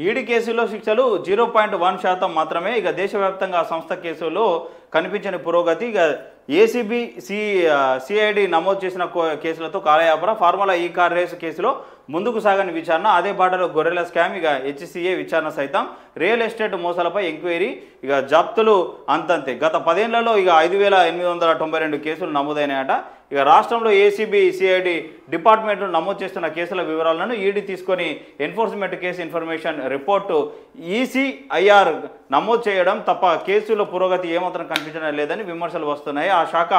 ED కేసులో శిక్షలు 0.1% మాత్రమే. ఇక దేశవ్యాప్తంగా సంస్థ కేసులో కనిపించిన పురోగతి. ఇక ఏసీబీ సిఐడి నమోదు చేసిన కేసులతో కాలయాపన, ఫార్ములా ఈ కార్ రేసు కేసులో ముందుకు సాగని విచారణ, అదే బాటలో గొర్రెల స్కామ్, ఇక హెచ్సిఏ విచారణ సైతం, రియల్ ఎస్టేట్ మోసాలపై ఎంక్వైరీ, ఇక జప్తులు అంతంతే. గత 10 ఏళ్లలో ఇక 5892 కేసులు నమోదైనాయట. ఇక రాష్ట్రంలో ఏసీబీ సిఐడి డిపార్ట్మెంట్ నమోదు చేస్తున్న కేసుల వివరాలను ఈడీ తీసుకొని enforcement case information report ECIR నమోదు చేయడం తప్ప కేసుల పురోగతి ఏమాత్రం కనిపించడం లేదని విమర్శలు వస్తున్నాయి. ఆ శాఖ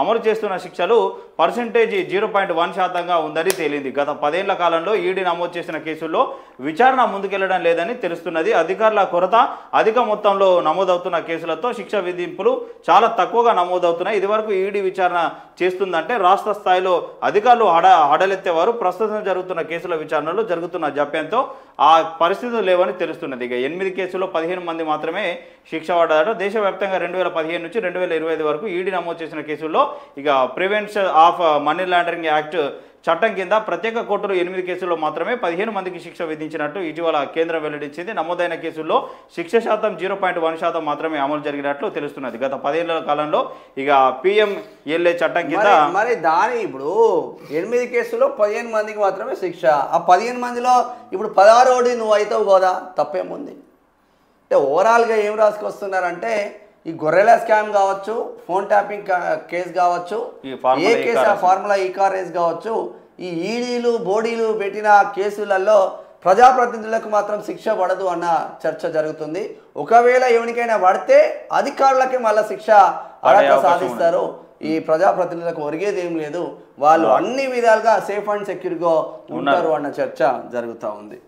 అమలు చేస్తున్న శిక్షలు పర్సెంటేజ్ 0.1% ఉందని తేలింది. గత 10 ఏళ్ల కాలంలో ఈడీ నమోదు చేసిన కేసుల్లో విచారణ ముందుకెళ్లడం లేదని తెలుస్తున్నది. అధికారుల కొరత, అధిక మొత్తంలో నమోదవుతున్న కేసులతో శిక్ష విధింపులు చాలా తక్కువగా నమోదవుతున్నాయి. ఇదివరకు ఈడీ విచారణ చేస్తుందంటే రాష్ట్ర స్థాయిలో అధికారులు హడలెత్తేవారు. ప్రస్తుతం జరుగుతున్న కేసుల విచారణలో జరుగుతున్న జాప్యంతో ఆ పరిస్థితులు లేవని తెలుస్తున్నది. ఇక 8 కేసుల్లో 15 మంది మాత్రమే శిక్ష పడ్డారు. దేశవ్యాప్తంగా 2015 నుంచి 2025 వరకు ఈడీ నమోదు చేసిన కేసుల్లో ఇక prevention of money laundering act చట్టం కింద ప్రత్యేక కోర్టులు 8 కేసుల్లో మాత్రమే 15 మందికి శిక్ష విధించినట్టు ఇటీవల కేంద్రం వెల్లడించింది. నమోదైన కేసుల్లో శిక్ష శాతం 0.1% మాత్రమే అమలు జరిగినట్లు తెలుస్తున్నది. గత 10 ఏళ్ల కాలంలో ఇక పిఎంఎల్ఏ చట్టం కింద మరి దాని ఇప్పుడు 8 కేసుల్లో 15 మందికి మాత్రమే శిక్ష. ఆ 15 మందిలో ఇప్పుడు 16 నువ్వు అవుతావు కదా, తప్పేముంది? అంటే ఓవరాల్గా ఏం రాసుకొస్తున్నారంటే ఈ గొర్రెల స్కామ్ కావచ్చు, ఫోన్ ట్యాపింగ్ కేసు కావచ్చు, ఏ కేసు ఫార్ములా ఈ కార్ రేస్ కావచ్చు, ఈ ఈడీలు బోడీలు పెట్టిన కేసులలో ప్రజాప్రతినిధులకు మాత్రం శిక్ష పడదు అన్న చర్చ జరుగుతుంది. ఒకవేళ ఎవరికైనా పడితే అధికారులకే మళ్ళీ శిక్ష అడగ సాధిస్తారు. ఈ ప్రజాప్రతినిధులకు ఒరిగేది ఏం లేదు, వాళ్ళు అన్ని విధాలుగా సేఫ్ అండ్ సెక్యూర్గా ఉంటారు అన్న చర్చ జరుగుతూ ఉంది.